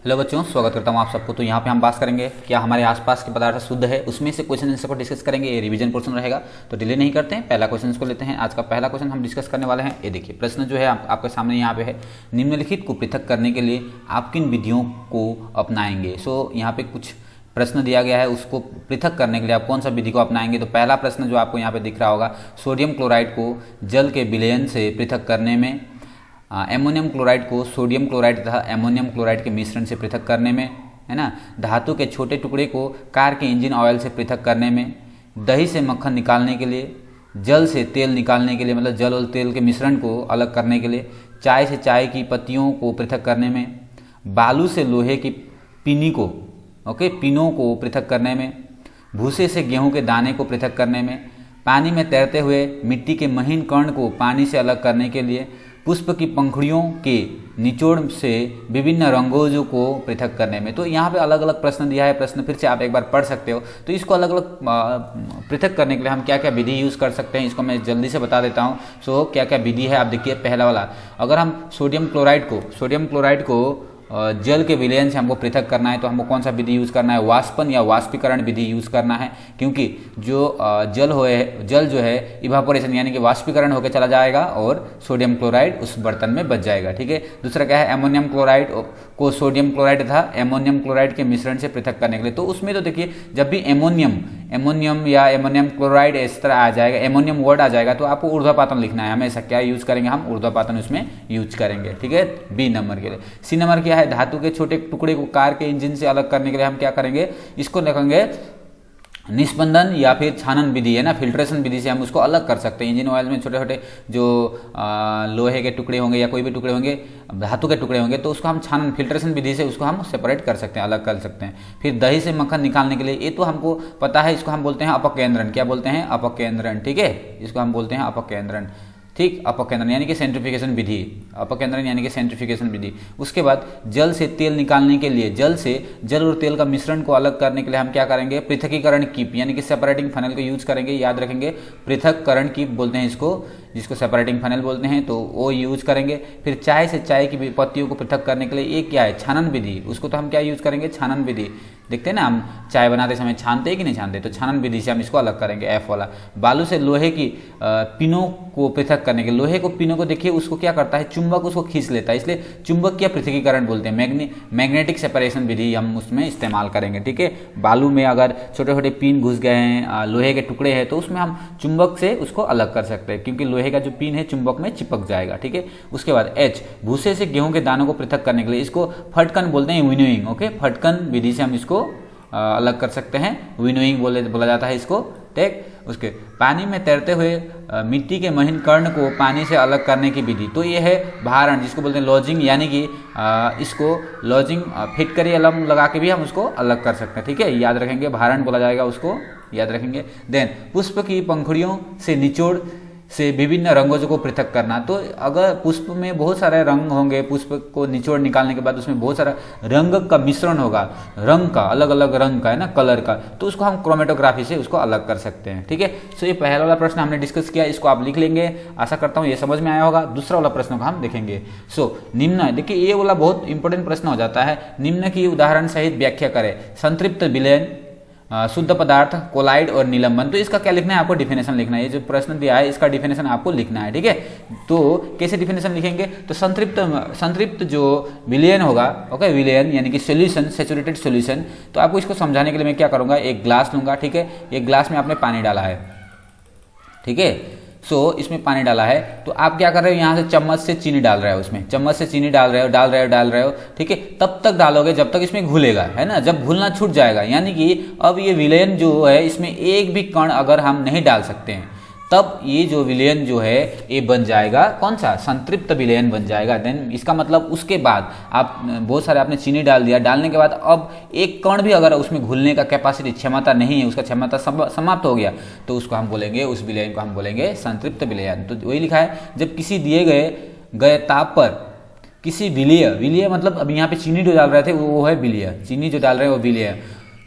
Hello बच्चों, स्वागत करता हूं आप सबको। तो यहाँ पे हम बात करेंगे क्या हमारे आसपास के पदार्थ शुद्ध है, उसमें से क्वेश्चन आंसर को डिस्कस करेंगे। ये रिवीजन पोर्शन रहेगा, तो डिले नहीं करते हैं, पहला क्वेश्चन को लेते हैं। आज का पहला क्वेश्चन हम डिस्कस करने वाले हैं। ये देखिए, प्रश्न जो है आपके सामने यहाँ पे है, निम्नलिखित को पृथक करने के लिए आप किन विधियों को अपनाएंगे। सो यहाँ पे कुछ प्रश्न दिया गया है, उसको पृथक करने के लिए आप कौन सा विधि को अपनाएंगे। तो पहला प्रश्न जो आपको यहाँ पे दिख रहा होगा, सोडियम क्लोराइड को जल के विलयन से पृथक करने में, एमोनियम क्लोराइड को सोडियम क्लोराइड तथा एमोनियम क्लोराइड के मिश्रण से पृथक करने में, है ना, धातु के छोटे टुकड़े को कार के इंजन ऑयल से पृथक करने में, दही से मक्खन निकालने के लिए, जल से तेल निकालने के लिए, मतलब जल और तेल के मिश्रण को अलग करने के लिए, चाय से चाय की पत्तियों को पृथक करने में, बालू से लोहे की पिनों को पृथक करने में, भूसे से गेहूं के दाने को पृथक करने में, पानी में तैरते हुए मिट्टी के महीन कण को पानी से अलग करने के लिए, पुष्प की पंखुड़ियों के निचोड़ से विभिन्न रंगों को पृथक करने में। तो यहाँ पे अलग अलग प्रश्न दिया है, प्रश्न फिर से आप एक बार पढ़ सकते हो। तो इसको अलग अलग पृथक करने के लिए हम क्या क्या विधि यूज़ कर सकते हैं, इसको मैं जल्दी से बता देता हूँ। सो क्या क्या विधि है, आप देखिए। पहला वाला, अगर हम सोडियम क्लोराइड को जल के विलयन से हमको पृथक करना है, तो हमको कौन सा विधि यूज़ करना है, वाष्पन या वाष्पीकरण विधि यूज़ करना है। क्योंकि जो जल जो है इवापोरेशन यानी कि वाष्पीकरण होकर चला जाएगा और सोडियम क्लोराइड उस बर्तन में बच जाएगा। ठीक है। दूसरा क्या है, एमोनियम क्लोराइड को सोडियम क्लोराइड तथा एमोनियम क्लोराइड के मिश्रण से पृथक करने के लिए। तो उसमें तो देखिए, जब भी एमोनियम या एमोनियम क्लोराइड इस तरह आ जाएगा, एमोनियम वर्ड आ जाएगा, तो आपको ऊर्ध्वपातन लिखना है हमेशा। क्या यूज करेंगे हम, ऊर्ध्वपातन उसमें यूज करेंगे। ठीक है, बी नंबर के लिए। सी नंबर क्या है, धातु के छोटे टुकड़े को कार के इंजन से अलग करने के लिए हम क्या करेंगे, इसको लिखेंगे निस्पंदन या फिर छानन विधि, है ना, फिल्ट्रेशन विधि से हम उसको अलग कर सकते हैं। इंजन ऑयल में छोटे छोटे जो लोहे के टुकड़े होंगे या कोई भी टुकड़े होंगे, धातु के टुकड़े होंगे, तो उसको हम छानन फिल्ट्रेशन विधि से उसको हम सेपरेट कर सकते हैं, अलग कर सकते हैं। फिर दही से मक्खन निकालने के लिए, ये तो हमको पता है, इसको हम बोलते हैं अपकेंद्रण। क्या बोलते हैं, अपकेंद्रण। ठीक है, इसको हम बोलते हैं अपकेंद्रण। ठीक, अपकेंद्रण यानी कि सेंट्रीफिकेशन विधि, अपकेंद्रण यानी कि सेंट्रीफिकेशन विधि। उसके बाद जल से तेल निकालने के लिए, जल और तेल का मिश्रण को अलग करने के लिए हम क्या करेंगे, पृथकीकरण कीप यानी कि सेपरेटिंग फनल को यूज करेंगे। याद रखेंगे, पृथक्करण कीप बोलते हैं इसको, जिसको सेपरेटिंग फनल बोलते हैं, तो वो यूज करेंगे। फिर चाय से चाय की पत्तियों को पृथक करने के लिए ये क्या है, छानन विधि। उसको तो हम क्या यूज करेंगे, छानन विधि। देखते हैं ना, हम चाय बनाते समय छानते हैं कि नहीं छानते, तो छानन विधि से हम इसको अलग करेंगे, एफ वाला। बालू से लोहे की पिनों को पृथक करने के, लोहे को पिनों को देखिए, उसको क्या करता है, चुंबक उसको खींच लेता है, इसलिए चुंबकीय पृथकीकरण बोलते हैं। मैग्नेटिक सेपरेशन विधि हम उसमें इस्तेमाल करेंगे। ठीक है, बालू में अगर छोटे छोटे पिन घुस गए हैं, लोहे के टुकड़े हैं, तो उसमें हम चुंबक से उसको अलग कर सकते हैं, क्योंकि लोहे का जो पिन है चुंबक में चिपक जाएगा। ठीक है। उसके बाद एच, भूसे से गेहूं के दानों को पृथक करने के लिए, इसको फटकन बोलते हैं, विनोइंग। ओके, फटकन विधि से हम इसको अलग कर सकते हैं, विनोइंग बोला जाता है इसको। ठीक। उसके पानी में तैरते हुए मिट्टी के महीन कण को पानी से अलग करने की विधि, तो ये है भारण, जिसको बोलते हैं लॉजिंग, यानी कि इसको लॉजिंग फिटकरी अलम लगा के भी हम उसको अलग कर सकते हैं। ठीक है, याद रखेंगे, भारण बोला जाएगा उसको, याद रखेंगे। देन पुष्प की पंखुड़ियों से निचोड़ से विभिन्न रंगों को पृथक करना, तो अगर पुष्प में बहुत सारे रंग होंगे, पुष्प को निचोड़ निकालने के बाद उसमें बहुत सारा रंग का मिश्रण होगा, रंग का, अलग अलग रंग का, है ना, कलर का, तो उसको हम क्रोमेटोग्राफी से उसको अलग कर सकते हैं। ठीक है। सो ये पहला वाला प्रश्न हमने डिस्कस किया, इसको आप लिख लेंगे, आशा करता हूँ ये समझ में आया होगा। दूसरा वाला प्रश्न को हम देखेंगे। सो निम्न, देखिए ये वाला बहुत इंपॉर्टेंट प्रश्न हो जाता है, निम्न की उदाहरण सहित व्याख्या करें, संतृप्त विलयन, शुद्ध पदार्थ, कोलाइड और निलंबन। तो इसका क्या लिखना है, आपको डिफिनेशन लिखना है। ये जो प्रश्न दिया है इसका डिफिनेशन आपको लिखना है। ठीक है, तो कैसे डिफिनेशन लिखेंगे, तो संतृप्त जो विलयन होगा, ओके, विलयन यानी कि सॉल्यूशन, सैचुरेटेड सॉल्यूशन। तो आपको इसको समझाने के लिए मैं क्या करूंगा, एक ग्लास लूंगा। ठीक है, एक ग्लास में आपने पानी डाला है। ठीक है, सो इसमें पानी डाला है, तो आप क्या कर रहे हो, यहाँ से चम्मच से चीनी डाल रहे हो, उसमें चम्मच से चीनी डाल रहे हो। ठीक है, तब तक डालोगे जब तक इसमें घुलेगा, है ना, जब घुलना छूट जाएगा, यानी कि अब ये विलयन जो है, इसमें एक भी कण अगर हम नहीं डाल सकते हैं, तब ये जो विलयन जो है ये बन जाएगा, कौन सा, संतृप्त विलयन बन जाएगा। देन इसका मतलब उसके बाद आप बहुत सारे आपने चीनी डाल दिया, डालने के बाद अब एक कण भी अगर उसमें घुलने का कैपेसिटी, क्षमता नहीं है, उसका क्षमता समाप्त हो गया, तो उसको हम बोलेंगे, उस विलयन को हम बोलेंगे संतृप्त विलयन। तो वही लिखा है, जब किसी दिए गए ताप पर किसी विलय मतलब अब यहाँ पे चीनी जो डाल रहे थे वो है विलय, चीनी जो डाल रहे हैं वो विलय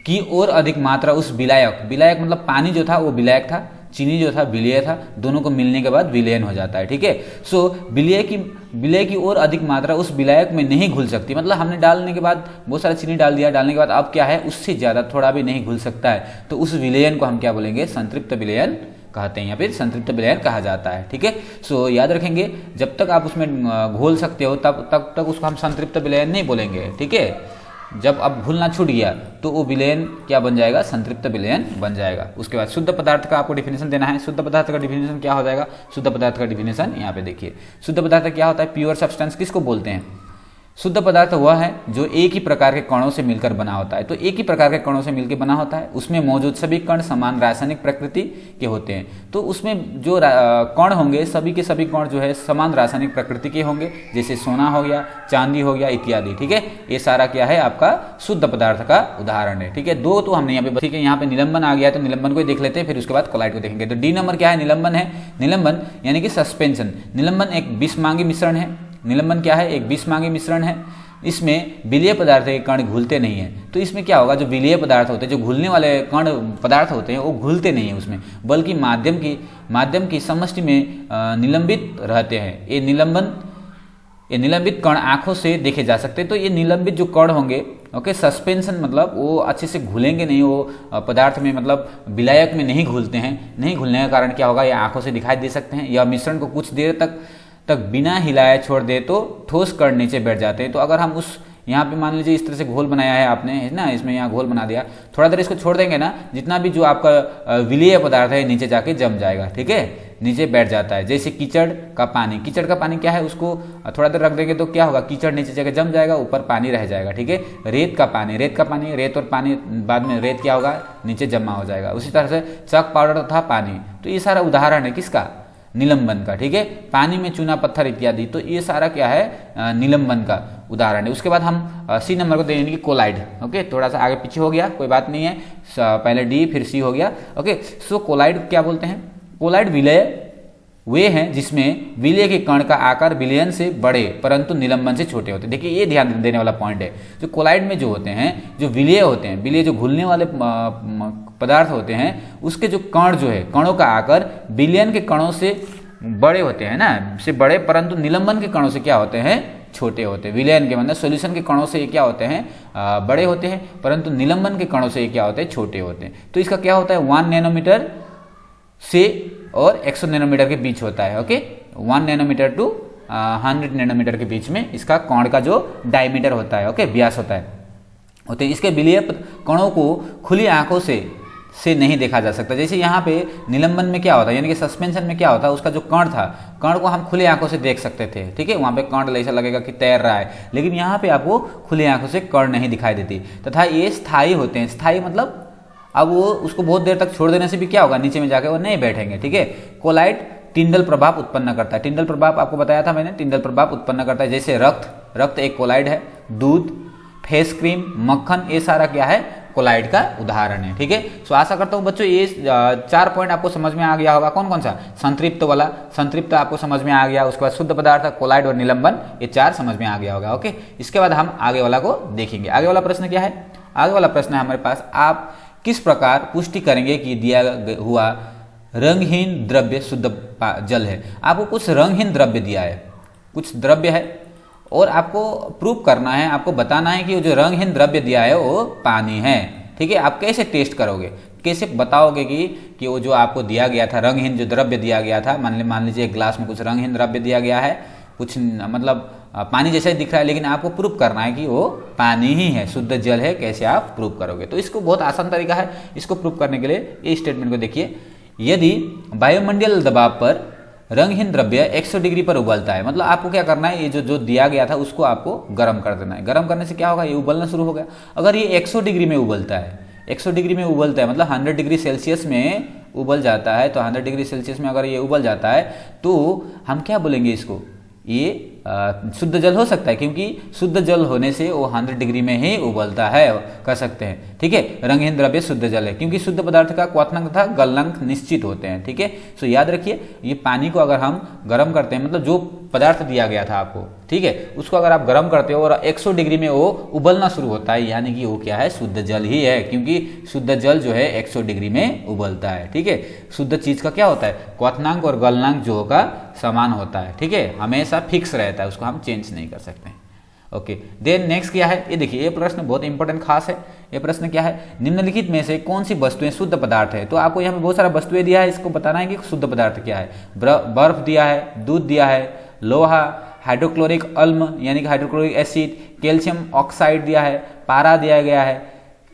की और अधिक मात्रा उस विलायक मतलब पानी जो था वो विलायक था, चीनी जो था विलेय था, दोनों को मिलने के बाद विलयन हो जाता है। ठीक है, सो विलेय की और अधिक मात्रा उस विलायक में नहीं घुल सकती, मतलब हमने डालने के बाद बहुत सारा चीनी डाल दिया, डालने के बाद अब क्या है, उससे ज़्यादा थोड़ा भी नहीं घुल सकता है, तो उस विलयन को हम क्या बोलेंगे, संतृप्त विलयन कहते हैं या फिर संतृप्त विलयन कहा जाता है। ठीक है, सो याद रखेंगे जब तक आप उसमें घोल सकते हो तब तक उसको हम संतृप्त विलयन नहीं बोलेंगे। ठीक है, जब अब घुलना छूट गया तो वो विलयन क्या बन जाएगा, संतृप्त विलयन बन जाएगा। उसके बाद शुद्ध पदार्थ का आपको डिफिनेशन देना है। शुद्ध पदार्थ का डिफिनेशन क्या हो जाएगा, शुद्ध पदार्थ का डिफिनेशन यहाँ पे देखिए। शुद्ध पदार्थ क्या होता है, प्योर सब्सटेंस किसको बोलते हैं, शुद्ध पदार्थ वह है जो एक ही प्रकार के कणों से मिलकर बना होता है। तो एक ही प्रकार के कणों से मिलकर बना होता है, उसमें मौजूद सभी कण समान रासायनिक प्रकृति के होते हैं। तो उसमें जो कण होंगे सभी के सभी कण जो है समान रासायनिक प्रकृति के होंगे, जैसे सोना हो गया, चांदी हो गया इत्यादि। ठीक है, ये सारा क्या है आपका शुद्ध पदार्थ का उदाहरण है। ठीक है, दो तो हमने यहाँ पे, ठीक है, यहाँ पे निलंबन आ गया तो निलंबन को देख लेते हैं, फिर उसके बाद कोलाइड को देखेंगे। तो डी नंबर क्या है, निलंबन है। निलंबन यानी कि सस्पेंशन। निलंबन एक विषमांगी मिश्रण है। निलंबन क्या है, एक विषमांगी मिश्रण है। इसमें विलेय पदार्थ के कण घुलते नहीं हैं। तो इसमें क्या होगा, जो विलेय पदार्थ होते हैं, जो घुलने वाले कण पदार्थ होते हैं वो घुलते नहीं हैं उसमें, बल्कि माध्यम की समष्टि में निलंबित रहते हैं। ये निलंबित कण आंखों से देखे जा सकते हैं। तो ये निलंबित जो कण होंगे, ओके, सस्पेंशन मतलब वो अच्छे से घुलेंगे नहीं, वो पदार्थ में मतलब विलायक में नहीं घुलते हैं। नहीं घुलने का कारण क्या होगा, ये आंखों से दिखाई दे सकते हैं। या मिश्रण को कुछ देर तक बिना हिलाए छोड़ दे तो ठोस कण नीचे बैठ जाते हैं। तो अगर हम उस यहाँ पे मान लीजिए इस तरह से घोल बनाया है आपने, है ना, इसमें यहाँ घोल बना दिया, थोड़ा देर इसको छोड़ देंगे ना, जितना भी जो आपका विलेय पदार्थ है नीचे जाके जम जाएगा। ठीक है, नीचे बैठ जाता है। जैसे कीचड़ का पानी क्या है, उसको थोड़ा देर रख देंगे तो क्या होगा, कीचड़ नीचे जाके जम जाएगा, ऊपर पानी रह जाएगा। ठीक है, रेत और पानी बाद में रेत क्या होगा, नीचे जमा हो जाएगा। उसी तरह से चक पाउडर तथा पानी, तो ये सारा उदाहरण है किसका, निलंबन का। ठीक है, पानी में चूना पत्थर इत्यादि, तो ये सारा क्या है, निलंबन का उदाहरण है। उसके बाद हम सी नंबर को देंगे कोलाइड। ओके, थोड़ा सा आगे पीछे हो गया, कोई बात नहीं है, पहले डी फिर सी हो गया। ओके, सो कोलाइड क्या बोलते हैं, कोलाइड विलेय वे हैं जिसमें विलेय के कण का आकार विलयन से बड़े परंतु निलंबन से छोटे होते हैं। देखिए ये ध्यान देने वाला पॉइंट है, जो कोलाइड में जो होते हैं, जो विलेय होते हैं, विलेय जो घुलने वाले पदार्थ होते हैं, उसके जो कण जो है, कणों का आकार विलयन के कणों से बड़े होते हैं ना, से बड़े, परंतु निलंबन के कणों से क्या होते हैं, छोटे होते हैं। विलयन के मतलब सॉल्यूशन के कणों से ये क्या होते हैं, बड़े होते हैं, परंतु निलंबन के कणों से ये क्या होते हैं, छोटे होते हैं। तो इसका क्या होता है, 1 नैनोमीटर से और 100 नैनोमीटर के बीच होता है। ओके, 1 नैनोमीटर टू 100 नैनोमीटर के बीच में इसका कण का जो डायमीटर होता है, ओके, व्यास होता है। इसके विलेय कणों को खुली आंखों से नहीं देखा जा सकता। जैसे यहाँ पे निलंबन में क्या होता है, यानी कि सस्पेंशन में क्या होता है, उसका जो कण था, कण को हम खुली आंखों से देख सकते थे। ठीक है, वहाँ पे कण ऐसा लगेगा कि तैर रहा है, लेकिन यहाँ पे आपको खुली आंखों से कण नहीं दिखाई देती। तथा ये स्थायी होते हैं। स्थायी मतलब अब वो उसको बहुत देर तक छोड़ देने से भी क्या होगा, नीचे में जाके वो नहीं बैठेंगे। ठीक है, कोलाइड टिंडल प्रभाव उत्पन्न करता है। टिंडल प्रभाव आपको बताया था मैंने, टिंडल प्रभाव उत्पन्न करता है। जैसे रक्त एक कोलाइड है, दूध, फेस क्रीम, मक्खन, ये सारा क्या है, कोलाइड का उदाहरण है। ठीक है, सो आशा करता हूं बच्चों ये 4 पॉइंट आपको समझ में आ गया होगा। कौन कौन सा, संतृप्त वाला, संतृप्त आपको समझ में आ गया। उसके बाद शुद्ध पदार्थ, कोलाइड और निलंबन, ये 4 समझ में आ गया होगा। ओके, इसके बाद हम आगे वाला को देखेंगे। आगे वाला प्रश्न क्या है, आगे वाला प्रश्न है हमारे पास, आप किस प्रकार पुष्टि करेंगे कि दिया हुआ रंगहीन द्रव्य शुद्ध जल है। आपको कुछ रंगहीन द्रव्य दिया है, कुछ द्रव्य है, और आपको प्रूफ करना है, आपको बताना है कि वो जो रंगहीन द्रव्य दिया है वो पानी है। ठीक है, आप कैसे टेस्ट करोगे, कैसे बताओगे कि वो जो आपको दिया गया था रंगहीन जो द्रव्य दिया गया था, मान लीजिए एक ग्लास में कुछ रंगहीन द्रव्य दिया गया है, कुछ मतलब पानी जैसा ही दिख रहा है, लेकिन आपको प्रूफ करना है कि वो पानी ही है, शुद्ध जल है। कैसे आप प्रूफ करोगे, तो इसको बहुत आसान तरीका है। इसको प्रूफ करने के लिए इस स्टेटमेंट को देखिए, यदि वायुमंडलीय दबाव पर रंगहीन द्रव्य 100 डिग्री पर उबलता है, मतलब आपको क्या करना है, ये जो दिया गया था उसको आपको गर्म कर देना है। गर्म करने से क्या होगा, ये उबलना शुरू हो गया। अगर ये 100 डिग्री में उबलता है, 100 डिग्री में उबलता है मतलब 100 डिग्री सेल्सियस में उबल जाता है, तो 100 डिग्री सेल्सियस में अगर ये उबल जाता है तो हम क्या बोलेंगे इसको, ये शुद्ध जल हो सकता है, क्योंकि शुद्ध जल होने से वो 100 डिग्री में ही उबलता है, कह सकते हैं। ठीक है, रंगहीन द्रव्य शुद्ध जल है, क्योंकि शुद्ध पदार्थ का क्वथनांक तथा गलनांक निश्चित होते हैं। ठीक है, सो याद रखिए, ये पानी को अगर हम गर्म करते हैं, मतलब जो पदार्थ दिया गया था आपको, ठीक है, उसको अगर आप गर्म करते हो और 100 डिग्री में वो उबलना शुरू होता है, यानी कि वो क्या है, शुद्ध जल ही है, क्योंकि शुद्ध जल जो है 100 डिग्री में उबलता है, ठीक है। शुद्ध चीज का क्या होता है, क्वथनांक और गलनांक जो होगा समान होता है, ठीक है, हमेशा फिक्स रहता है, उसको हम चेंज नहीं कर सकते। ओके, देन नेक्स्ट क्या है, ये देखिए, ये प्रश्न बहुत इंपॉर्टेंट खास है। ये प्रश्न क्या है, निम्नलिखित में से कौन सी वस्तुएं शुद्ध पदार्थ है। तो आपको यहाँ पे बहुत सारा वस्तुएं दिया है, इसको बताना है कि शुद्ध पदार्थ क्या है। बर्फ दिया है, दूध दिया है, लोहा, हाइड्रोक्लोरिक अम्ल यानी कि हाइड्रोक्लोरिक एसिड, कैल्शियम ऑक्साइड दिया है, पारा दिया गया है,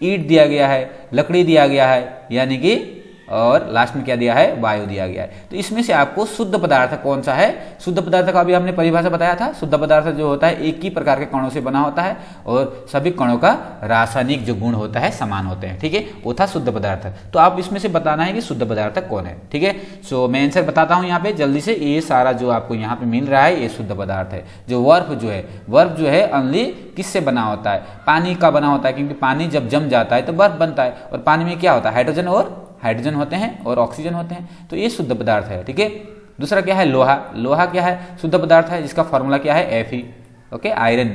ईंट दिया गया है, लकड़ी दिया गया है, यानी कि और लास्ट में क्या दिया है, वायु दिया गया है। तो इसमें से आपको शुद्ध पदार्थ कौन सा है, शुद्ध पदार्थ का अभी हमने परिभाषा बताया था। शुद्ध पदार्थ जो होता है एक ही प्रकार के कणों से बना होता है और सभी कणों का रासायनिक जो गुण होता है समान होते हैं, ठीक है, वो था शुद्ध पदार्थ। तो आप इसमें से बताना है कि शुद्ध पदार्थ कौन है, ठीक है। सो मैं आंसर बताता हूं यहाँ पे जल्दी से। ये सारा जो आपको यहाँ पे मिल रहा है ये शुद्ध पदार्थ है। जो बर्फ जो है ओनली किससे बना होता है, पानी का बना होता है, क्योंकि पानी जब जम जाता है तो बर्फ बनता है, और पानी में क्या होता है, हाइड्रोजन होते हैं और ऑक्सीजन होते हैं, तो ये शुद्ध पदार्थ है, ठीक है। दूसरा क्या है, लोहा क्या है, शुद्ध पदार्थ है, जिसका फॉर्मूला क्या है, Fe, ओके, आयरन।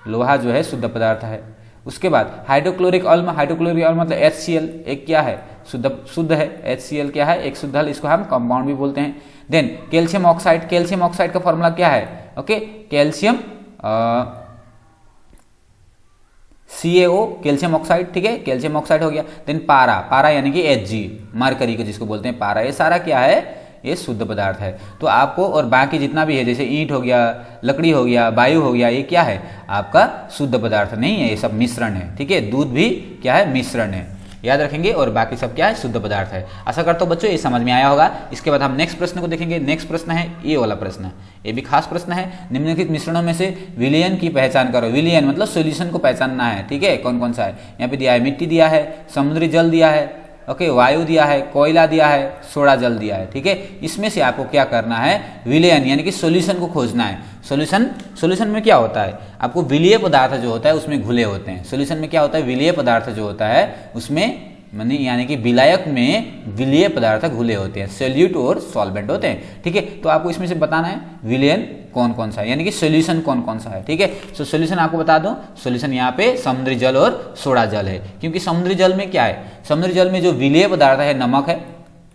लोहा जो है शुद्ध पदार्थ है। उसके बाद हाइड्रोक्लोरिक अम्ल मतलब HCl, एक क्या है, शुद्ध है। HCl क्या है, एक शुद्ध हल, इसको हम कंपाउंड भी बोलते हैं। देन कैल्शियम ऑक्साइड का फॉर्मूला क्या है, okay, calcium CaO, calcium oxide, ठीक है, कैल्शियम ऑक्साइड हो गया। देन पारा यानी कि Hg, मरकरी को जिसको बोलते हैं पारा, ये सारा क्या है, ये शुद्ध पदार्थ है। तो आपको और बाकी जितना भी है, जैसे ईंट हो गया, लकड़ी हो गया, वायु हो गया, ये क्या है, आपका शुद्ध पदार्थ नहीं है, ये सब मिश्रण है, ठीक है। दूध भी क्या है, मिश्रण है, याद रखेंगे, और बाकी सब क्या है, शुद्ध पदार्थ है। आशा करता हूं बच्चों ये समझ में आया होगा। इसके बाद हम नेक्स्ट प्रश्न को देखेंगे। नेक्स्ट प्रश्न है ये वाला प्रश्न, ये भी खास प्रश्न है। निम्नलिखित मिश्रणों में से विलयन की पहचान करो। विलयन मतलब सॉल्यूशन को पहचानना है, ठीक है, कौन कौन सा है। यहाँ पे दिया है, मिट्टी दिया है, समुद्री जल दिया है, ओके, वायु दिया है, कोयला दिया है, सोडा जल दिया है, ठीक है। इसमें से आपको क्या करना है, विलयन यानी कि सॉल्यूशन को खोजना है। सॉल्यूशन में क्या होता है, आपको विलीय पदार्थ जो होता है उसमें घुले होते हैं। सॉल्यूशन में क्या होता है, विलीय पदार्थ जो होता है उसमें यानी कि विलायक में विलीय पदार्थ घुले होते हैं, सोल्यूट और सॉल्वेंट होते हैं, ठीक है। तो आपको इसमें से बताना है विलयन कौन कौन सा है, यानी कि सॉल्यूशन कौन कौन सा है, ठीक है। तो सॉल्यूशन आपको बता दूं, सॉल्यूशन यहाँ पे समुद्री जल और सोडा जल है, क्योंकि समुद्री जल में क्या है, समुद्री जल में जो विलीय पदार्थ है नमक है,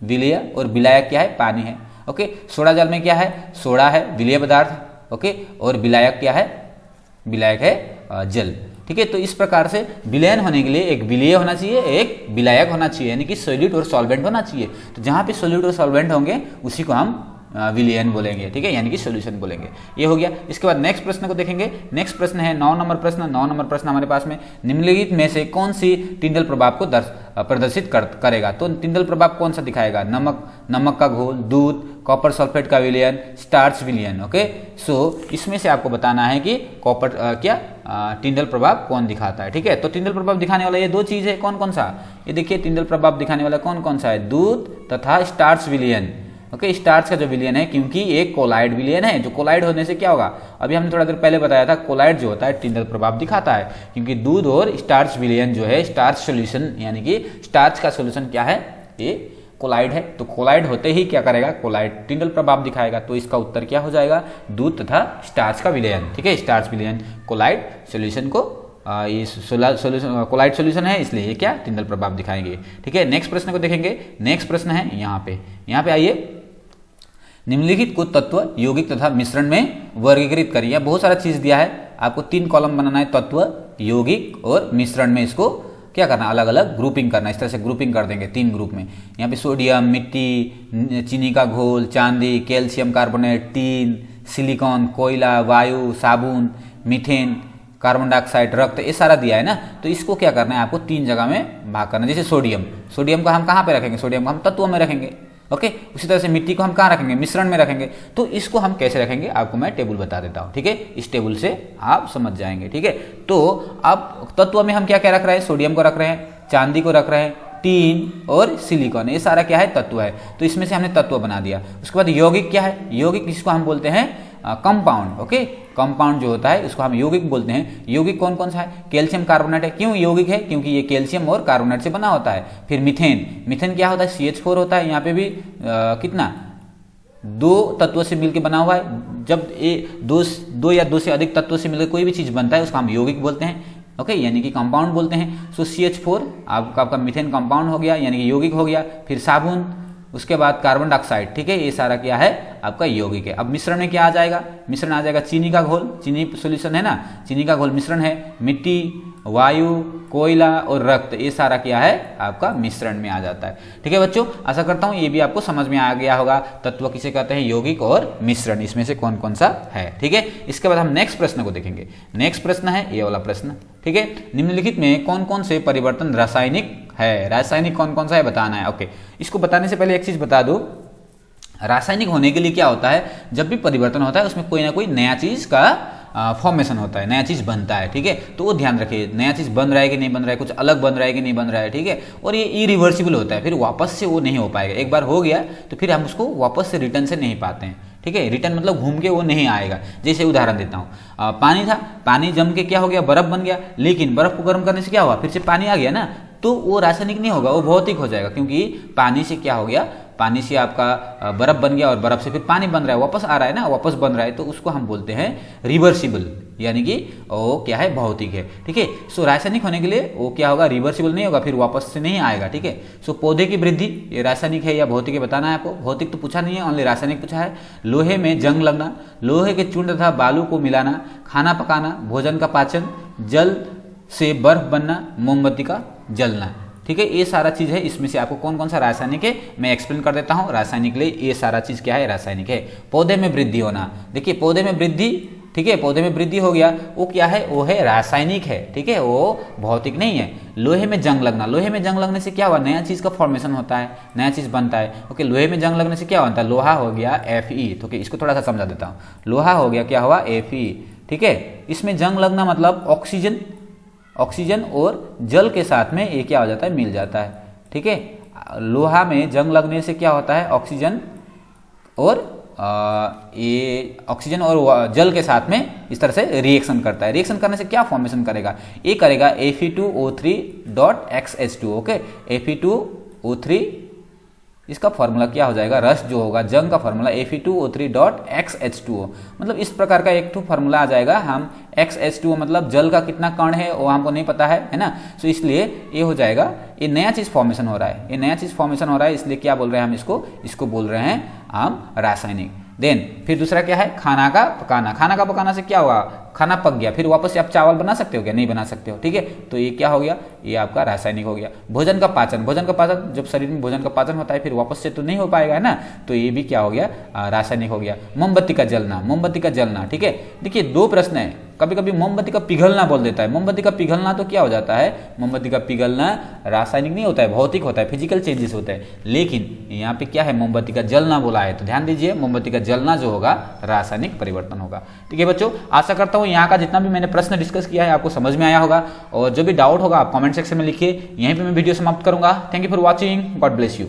विलीय, और विलायक क्या है, पानी है, ओके। सोडा जल में क्या है, सोडा है विलीय पदार्थ, ओके, और विलायक क्या है, विलायक है जल, ठीक है। तो इस प्रकार से विलयन होने के लिए एक विलीय होना चाहिए, एक विलायक होना चाहिए, यानी कि सोल्यूट और सॉल्वेंट होना चाहिए। तो जहां पे सोल्यूट और सॉल्वेंट होंगे उसी को हम विलयन बोलेंगे, ठीक है, यानी कि सॉल्यूशन बोलेंगे। ये हो गया। इसके बाद नेक्स्ट प्रश्न को देखेंगे। नेक्स्ट प्रश्न है 9 नंबर प्रश्न। 9 नंबर प्रश्न हमारे पास में, निम्नलिखित में से कौन सी टिंडल प्रभाव को प्रदर्शित करेगा। तो टिंडल प्रभाव कौन सा दिखाएगा, नमक का घोल, दूध, कॉपर सल्फेट का विलयन, स्टार्च विलयन, ओके। सो इसमें से आपको बताना है कि कॉपर टिंडल प्रभाव कौन दिखाता है, ठीक है। तो टिंडल प्रभाव दिखाने वाला ये दो चीज है, कौन कौन सा, ये देखिए, टिंडल प्रभाव दिखाने वाला कौन कौन सा है, दूध तथा स्टार्च विलयन, ओके। स्टार्च का जो विलयन है, क्योंकि एक कोलाइड विलयन है, जो कोलाइड होने से क्या होगा, अभी हमने थोड़ा देर पहले बताया था, कोलाइड जो होता है टिंडल प्रभाव दिखाता है, क्योंकि दूध और स्टार्च विलयन जो है, स्टार्च सॉल्यूशन यानी कि स्टार्च का सॉल्यूशन क्या है, ये कोलाइड है। तो कोलाइड होते ही क्या करेगा, कोलाइड टिंडल प्रभाव दिखाएगा। तो इसका उत्तर क्या हो जाएगा, दूध तथा स्टार्च का विलयन, ठीक है, स्टार्च विलयन कोलाइड सॉल्यूशन को ये सॉल्यूशन कोलाइड सॉल्यूशन है, इसलिए ये क्या टिंडल प्रभाव दिखाएंगे, ठीक है। नेक्स्ट प्रश्न को देखेंगे। नेक्स्ट प्रश्न है यहाँ पे आइए, निम्नलिखित कुछ तत्व यौगिक तथा मिश्रण में वर्गीकृत करिए। बहुत सारा चीज दिया है, आपको 3 कॉलम बनाना है, तत्व, यौगिक और मिश्रण में इसको क्या करना, अलग अलग ग्रुपिंग करना। इस तरह से ग्रुपिंग कर देंगे 3 ग्रुप में। यहाँ पे सोडियम, मिट्टी, चीनी का घोल, चांदी, कैल्शियम कार्बोनेट, टीन, सिलिकॉन, कोयला, वायु, साबुन, मीथेन, कार्बन डाइऑक्साइड, रक्त, ये सारा दिया है ना। तो इसको क्या करना है, आपको 3 जगह में भाग करना है। जैसे सोडियम को हम कहाँ पे रखेंगे, सोडियम को हम तत्वों में रखेंगे, ओके। उसी तरह से मिट्टी को हम कहाँ रखेंगे, मिश्रण में रखेंगे। तो इसको हम कैसे रखेंगे, आपको मैं टेबल बता देता हूँ, ठीक है। इस टेबल से आप समझ जाएंगे, ठीक है। तो अब तत्व में हम क्या क्या रख रहे हैं, सोडियम को रख रहे हैं, चांदी को रख रहे हैं, टीन और सिलिकॉन, ये सारा क्या है, तत्व है। तो इसमें से हमने तत्व बना दिया। उसके बाद यौगिक क्या है, यौगिक जिसको हम बोलते हैं कंपाउंड, ओके। कंपाउंड जो होता है उसको हम यौगिक बोलते हैं। यौगिक कौन कौन सा है, कैल्शियम कार्बोनेट है। क्यों यौगिक है, क्योंकि ये कैल्शियम और कार्बोनेट से बना होता है। फिर मीथेन क्या होता है, CH4 होता है। यहाँ पे भी कितना दो तत्वों से मिलकर बना हुआ है। जब दो या दो से अधिक तत्वों से मिलकर कोई भी चीज बनता है उसको हम यौगिक बोलते हैं, ओके, यानी कि कंपाउंड बोलते हैं। सो CH4 आपका मीथेन कंपाउंड हो गया, यानी कि यौगिक हो गया। फिर साबुन, उसके बाद कार्बन डाइऑक्साइड, ठीक है, ये सारा क्या है आपका यौगिक है। अब मिश्रण में क्या आ जाएगा, मिश्रण आ जाएगा चीनी का घोल, चीनी सॉल्यूशन है ना, चीनी का घोल मिश्रण है। मिट्टी, वायु, कोयला और रक्त, ये सारा क्या है आपका मिश्रण में आ जाता है। ठीक है बच्चों, आशा करता हूं ये भी आपको समझ में आ गया होगा। तत्व किसे कहते हैं, यौगिक और मिश्रण, इसमें से कौन कौन सा है। ठीक है, इसके बाद हम नेक्स्ट प्रश्न को देखेंगे। नेक्स्ट प्रश्न है ये वाला प्रश्न, ठीक है, निम्नलिखित में कौन कौन से परिवर्तन रासायनिक है, रासायनिक कौन कौन सा है बताना है। ओके, इसको बताने से पहले एक चीज बता दो, रासायनिक होने के लिए क्या होता है, जब भी परिवर्तन होता है उसमें कोई ना कोई नया चीज का फॉर्मेशन होता है, नया चीज बनता है। ठीक है, तो वो ध्यान रखिए, नया चीज बन रहा है कि नहीं बन रहा है, कुछ अलग बन रहा है कि नहीं बन रहा है। ठीक है, और ये इरिवर्सिबल होता है, फिर वापस से वो नहीं हो पाएगा। एक बार हो गया तो फिर हम उसको वापस से रिटर्न से नहीं पाते हैं। ठीक है, रिटर्न मतलब घूम के वो नहीं आएगा। जैसे उदाहरण देता हूँ, पानी था, पानी जम के क्या हो गया, बर्फ बन गया, लेकिन बर्फ को गर्म करने से क्या हुआ, फिर से पानी आ गया ना, तो वो रासायनिक नहीं होगा, वो भौतिक हो जाएगा। क्योंकि पानी से क्या हो गया, पानी से आपका बर्फ बन गया और बर्फ से फिर पानी बन रहा है, वापस आ रहा है ना, वापस बन रहा है, तो उसको हम बोलते हैं रिवर्सिबल, यानी कि वो क्या है, भौतिक है। ठीक है, सो रासायनिक होने के लिए वो क्या होगा, रिवर्सिबल नहीं होगा, फिर वापस से नहीं आएगा। ठीक है, सो पौधे की वृद्धि, ये रासायनिक है या भौतिक है बताना है आपको। भौतिक तो पूछा नहीं है, ओनली रासायनिक पूछा है। लोहे में जंग लगना, लोहे के चूर्ण तथा बालू को मिलाना, खाना पकाना, भोजन का पाचन, जल से बर्फ बनना, मोमबत्ती का जलना। ठीक है, ये सारा चीज है, इसमें से आपको कौन कौन सा रासायनिक है मैं एक्सप्लेन कर देता हूं। रासायनिक के लिए ये सारा चीज क्या है, रासायनिक है। पौधे में वृद्धि होना, देखिए पौधे में वृद्धि, ठीक है, पौधे में वृद्धि हो गया, वो क्या है, वो है रासायनिक है। ठीक है, वो भौतिक नहीं है। लोहे में जंग लगना, लोहे में जंग लगने से क्या हुआ, नया चीज का फॉर्मेशन होता है, नया चीज बनता है। ओके, लोहे में जंग लगने से क्या होता है, लोहा हो गया Fe। तो इसको थोड़ा सा समझा देता हूँ, लोहा हो गया क्या हुआ, Fe। ठीक है, इसमें जंग लगना मतलब ऑक्सीजन, ऑक्सीजन और जल के साथ में ये क्या हो जाता है, मिल जाता है। ठीक है, लोहा में जंग लगने से क्या होता है, ऑक्सीजन और ये ऑक्सीजन और जल के साथ में इस तरह से रिएक्शन करता है। रिएक्शन करने से क्या फॉर्मेशन करेगा, ये करेगा Fe2O3.XH2। ओके, Fe2O3, इसका फॉर्मूला क्या हो जाएगा, रस जो होगा, जंग का फॉर्मूला Fe2O3.XH2O। मतलब इस प्रकार का एक फॉर्मूला आ जाएगा। हम XH2O मतलब जल का कितना कण है वो हमको नहीं पता है ना, सो इसलिए ये हो जाएगा, ये नया चीज फॉर्मेशन हो रहा है, ये नया चीज फॉर्मेशन हो रहा है, इसलिए क्या बोल रहे हैं हम इसको बोल रहे हैं हम रासायनिक। देन फिर दूसरा क्या है, खाना का पकाना। खाना का पकाना से क्या हुआ, खाना पक गया, फिर वापस से आप चावल बना सकते हो क्या, नहीं बना सकते हो। ठीक है, तो ये क्या हो गया, ये आपका रासायनिक हो गया। भोजन का पाचन, भोजन का पाचन, जब शरीर में भोजन का पाचन होता है फिर वापस से तो नहीं हो पाएगा है ना, तो ये भी क्या हो गया, रासायनिक हो गया। मोमबत्ती का जलना, मोमबत्ती का जलना। ठीक है, देखिए दो प्रश्न है, कभी कभी मोमबत्ती का पिघलना बोल देता है। मोमबत्ती का पिघलना तो क्या हो जाता है, मोमबत्ती का पिघलना रासायनिक नहीं होता है, भौतिक होता है, फिजिकल चेंजेस होते हैं। लेकिन यहाँ पे क्या है, मोमबत्ती का जलना बोला है, तो ध्यान दीजिए मोमबत्ती का जलना जो होगा रासायनिक परिवर्तन होगा। ठीक है बच्चों, आशा करता हूँ यहाँ का जितना भी मैंने प्रश्न डिस्कस किया है आपको समझ में आया होगा, और जो भी डाउट होगा आप कमेंट सेक्शन में लिखिए। यहीं पे मैं वीडियो समाप्त करूंगा। Thank you for watching, God bless you.